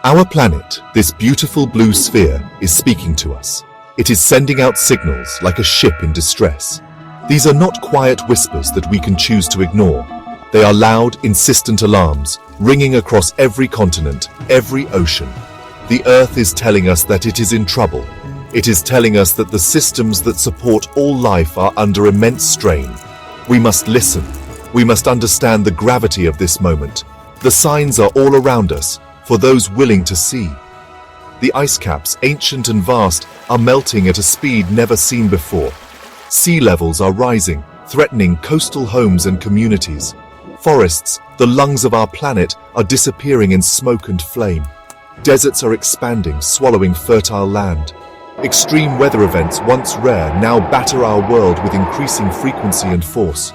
Our planet, this beautiful blue sphere, is speaking to us. It is sending out signals like a ship in distress. These are not quiet whispers that we can choose to ignore. They are loud, insistent alarms, ringing across every continent, every ocean. The Earth is telling us that it is in trouble. It is telling us that the systems that support all life are under immense strain. We must listen. We must understand the gravity of this moment. The signs are all around us, for those willing to see. The ice caps, ancient and vast, are melting at a speed never seen before. Sea levels are rising, threatening coastal homes and communities. Forests, the lungs of our planet, are disappearing in smoke and flame. Deserts are expanding, swallowing fertile land. Extreme weather events, once rare, now batter our world with increasing frequency and force.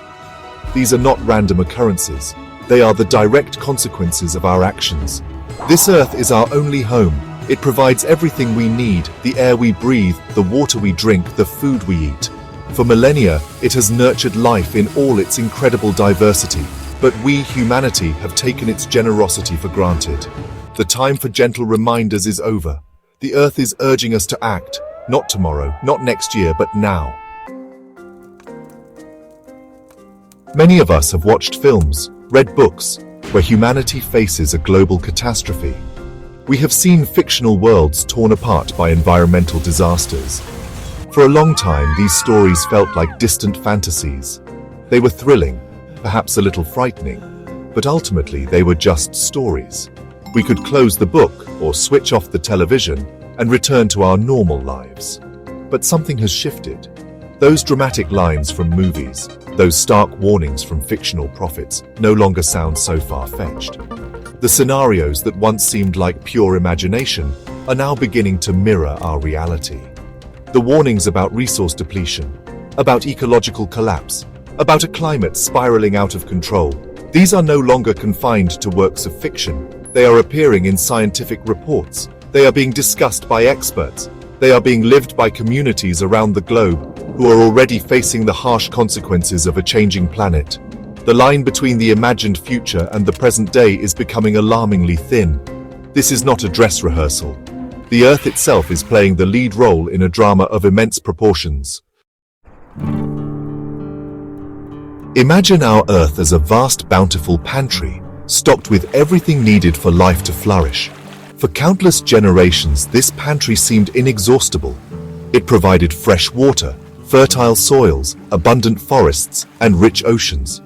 These are not random occurrences. They are the direct consequences of our actions. This Earth is our only home. It provides everything we need, the air we breathe, the water we drink, the food we eat. For millennia, it has nurtured life in all its incredible diversity. But we, humanity, have taken its generosity for granted. The time for gentle reminders is over. The Earth is urging us to act, not tomorrow, not next year, but now. Many of us have watched films, read books, where humanity faces a global catastrophe. We have seen fictional worlds torn apart by environmental disasters. For a long time, these stories felt like distant fantasies. They were thrilling, perhaps a little frightening, but ultimately they were just stories. We could close the book or switch off the television and return to our normal lives. But something has shifted. Those dramatic lines from movies, those stark warnings from fictional prophets, no longer sound so far-fetched. The scenarios that once seemed like pure imagination are now beginning to mirror our reality. The warnings about resource depletion, about ecological collapse, about a climate spiraling out of control, these are no longer confined to works of fiction. They are appearing in scientific reports. They are being discussed by experts. They are being lived by communities around the globe who are already facing the harsh consequences of a changing planet. The line between the imagined future and the present day is becoming alarmingly thin. This is not a dress rehearsal. The Earth itself is playing the lead role in a drama of immense proportions. Imagine our Earth as a vast, bountiful pantry, stocked with everything needed for life to flourish. For countless generations, this pantry seemed inexhaustible. It provided fresh water, fertile soils, abundant forests, and rich oceans.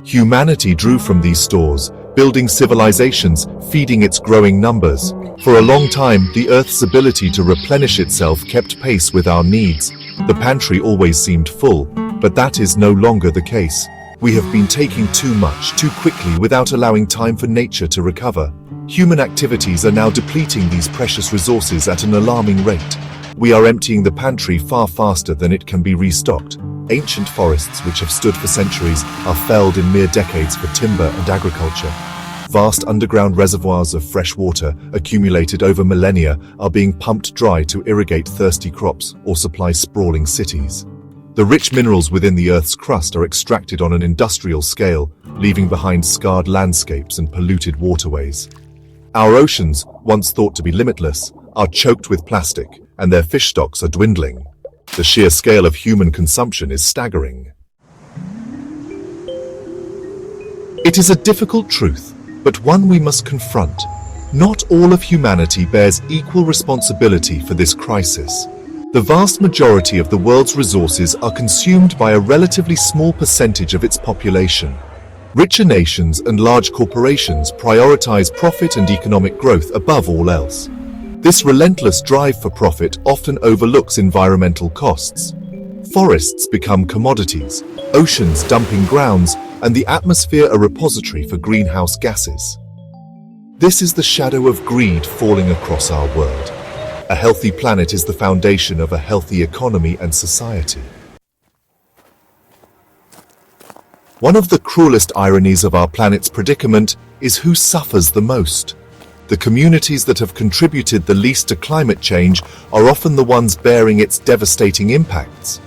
Humanity drew from these stores, building civilizations, feeding its growing numbers. For a long time, the Earth's ability to replenish itself kept pace with our needs. The pantry always seemed full, but that is no longer the case. We have been taking too much, too quickly, without allowing time for nature to recover. Human activities are now depleting these precious resources at an alarming rate. We are emptying the pantry far faster than it can be restocked. Ancient forests, which have stood for centuries, are felled in mere decades for timber and agriculture. Vast underground reservoirs of fresh water, accumulated over millennia, are being pumped dry to irrigate thirsty crops or supply sprawling cities. The rich minerals within the Earth's crust are extracted on an industrial scale, leaving behind scarred landscapes and polluted waterways. Our oceans, once thought to be limitless, are choked with plastic, and their fish stocks are dwindling. The sheer scale of human consumption is staggering. It is a difficult truth, but one we must confront. Not all of humanity bears equal responsibility for this crisis. The vast majority of the world's resources are consumed by a relatively small percentage of its population. Richer nations and large corporations prioritize profit and economic growth above all else. This relentless drive for profit often overlooks environmental costs. Forests become commodities, oceans dumping grounds, and the atmosphere a repository for greenhouse gases. This is the shadow of greed falling across our world. A healthy planet is the foundation of a healthy economy and society. One of the cruelest ironies of our planet's predicament is who suffers the most. The communities that have contributed the least to climate change are often the ones bearing its devastating impacts.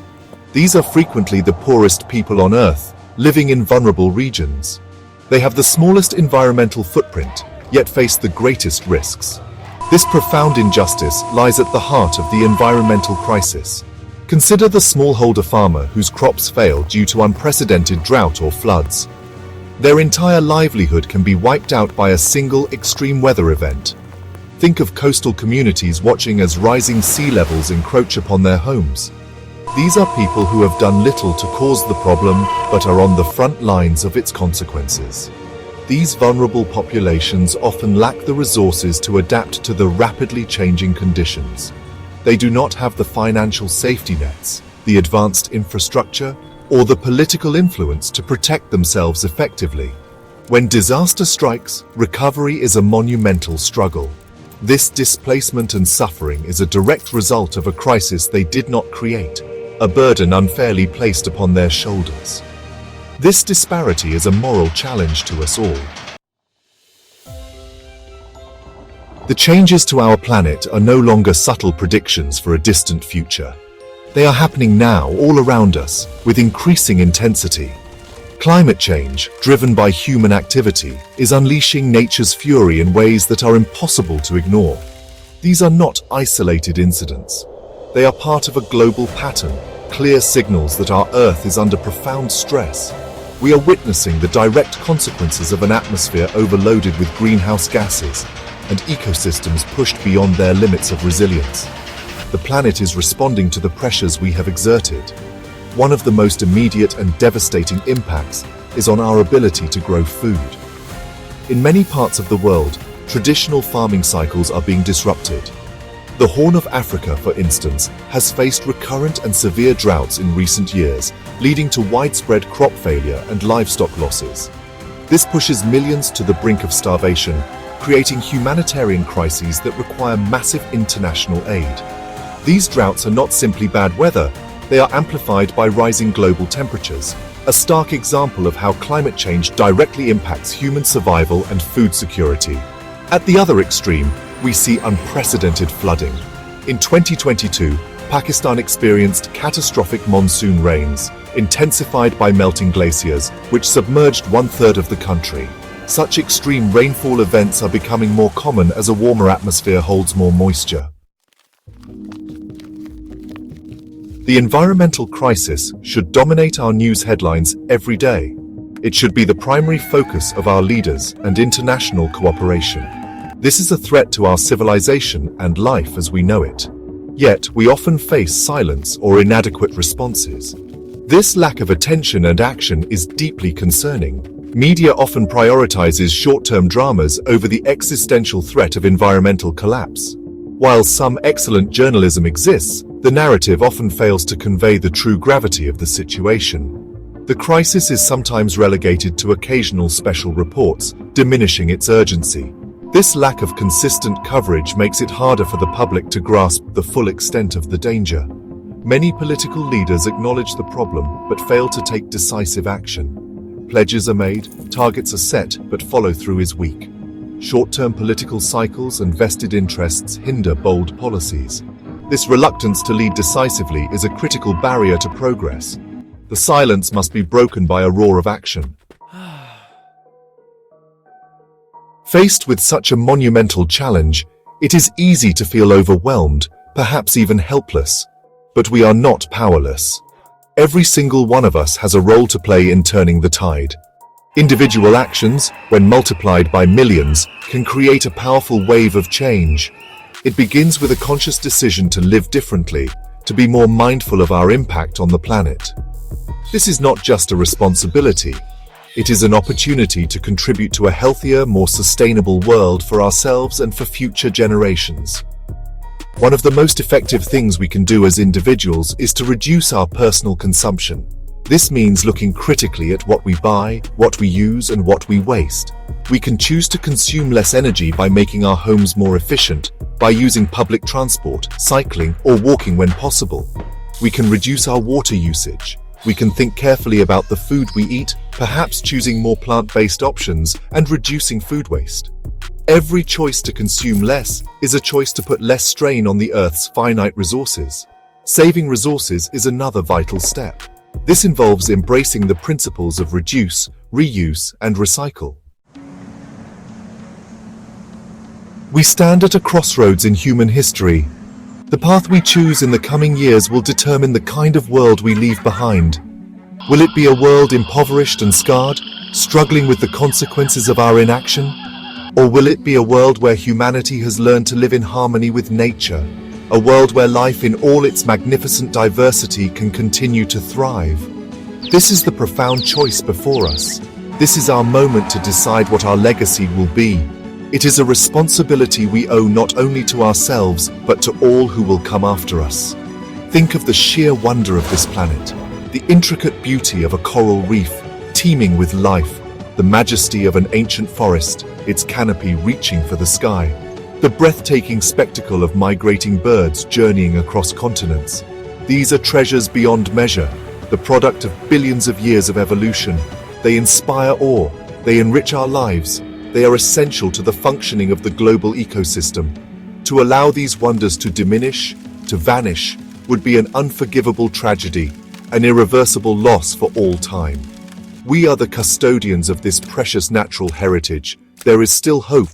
These are frequently the poorest people on Earth, living in vulnerable regions. They have the smallest environmental footprint, yet face the greatest risks. This profound injustice lies at the heart of the environmental crisis. Consider the smallholder farmer whose crops fail due to unprecedented drought or floods. Their entire livelihood can be wiped out by a single extreme weather event. Think of coastal communities watching as rising sea levels encroach upon their homes. These are people who have done little to cause the problem, but are on the front lines of its consequences. These vulnerable populations often lack the resources to adapt to the rapidly changing conditions. They do not have the financial safety nets, the advanced infrastructure, or the political influence to protect themselves effectively. When disaster strikes, recovery is a monumental struggle. This displacement and suffering is a direct result of a crisis they did not create, a burden unfairly placed upon their shoulders. This disparity is a moral challenge to us all. The changes to our planet are no longer subtle predictions for a distant future. They are happening now all around us, with increasing intensity. Climate change, driven by human activity, is unleashing nature's fury in ways that are impossible to ignore. These are not isolated incidents. They are part of a global pattern, clear signals that our Earth is under profound stress. We are witnessing the direct consequences of an atmosphere overloaded with greenhouse gases and ecosystems pushed beyond their limits of resilience. The planet is responding to the pressures we have exerted. One of the most immediate and devastating impacts is on our ability to grow food. In many parts of the world, traditional farming cycles are being disrupted. The Horn of Africa, for instance, has faced recurrent and severe droughts in recent years, leading to widespread crop failure and livestock losses. This pushes millions to the brink of starvation, creating humanitarian crises that require massive international aid. These droughts are not simply bad weather, they are amplified by rising global temperatures, a stark example of how climate change directly impacts human survival and food security. At the other extreme, we see unprecedented flooding. In 2022, Pakistan experienced catastrophic monsoon rains, intensified by melting glaciers, which submerged one-third of the country. Such extreme rainfall events are becoming more common as a warmer atmosphere holds more moisture. The environmental crisis should dominate our news headlines every day. It should be the primary focus of our leaders and international cooperation. This is a threat to our civilization and life as we know it. Yet, we often face silence or inadequate responses. This lack of attention and action is deeply concerning. Media often prioritizes short-term dramas over the existential threat of environmental collapse. While some excellent journalism exists, the narrative often fails to convey the true gravity of the situation. The crisis is sometimes relegated to occasional special reports, diminishing its urgency. This lack of consistent coverage makes it harder for the public to grasp the full extent of the danger. Many political leaders acknowledge the problem but fail to take decisive action. Pledges are made, targets are set, but follow-through is weak. Short-term political cycles and vested interests hinder bold policies. This reluctance to lead decisively is a critical barrier to progress. The silence must be broken by a roar of action. Faced with such a monumental challenge, it is easy to feel overwhelmed, perhaps even helpless. But we are not powerless. Every single one of us has a role to play in turning the tide. Individual actions, when multiplied by millions, can create a powerful wave of change. It begins with a conscious decision to live differently, to be more mindful of our impact on the planet. This is not just a responsibility. It is an opportunity to contribute to a healthier, more sustainable world for ourselves and for future generations. One of the most effective things we can do as individuals is to reduce our personal consumption. This means looking critically at what we buy, what we use, and what we waste. We can choose to consume less energy by making our homes more efficient, by using public transport, cycling, or walking when possible. We can reduce our water usage. We can think carefully about the food we eat, perhaps choosing more plant-based options and reducing food waste. Every choice to consume less is a choice to put less strain on the Earth's finite resources. Saving resources is another vital step. This involves embracing the principles of reduce, reuse, and recycle. We stand at a crossroads in human history. The path we choose in the coming years will determine the kind of world we leave behind. Will it be a world impoverished and scarred, struggling with the consequences of our inaction? Or will it be a world where humanity has learned to live in harmony with nature? A world where life in all its magnificent diversity can continue to thrive? This is the profound choice before us. This is our moment to decide what our legacy will be. It is a responsibility we owe not only to ourselves, but to all who will come after us. Think of the sheer wonder of this planet, the intricate beauty of a coral reef, teeming with life, the majesty of an ancient forest, its canopy reaching for the sky, the breathtaking spectacle of migrating birds journeying across continents. These are treasures beyond measure, the product of billions of years of evolution. They inspire awe, they enrich our lives, they are essential to the functioning of the global ecosystem. To allow these wonders to diminish, to vanish, would be an unforgivable tragedy, an irreversible loss for all time. We are the custodians of this precious natural heritage. There is still hope,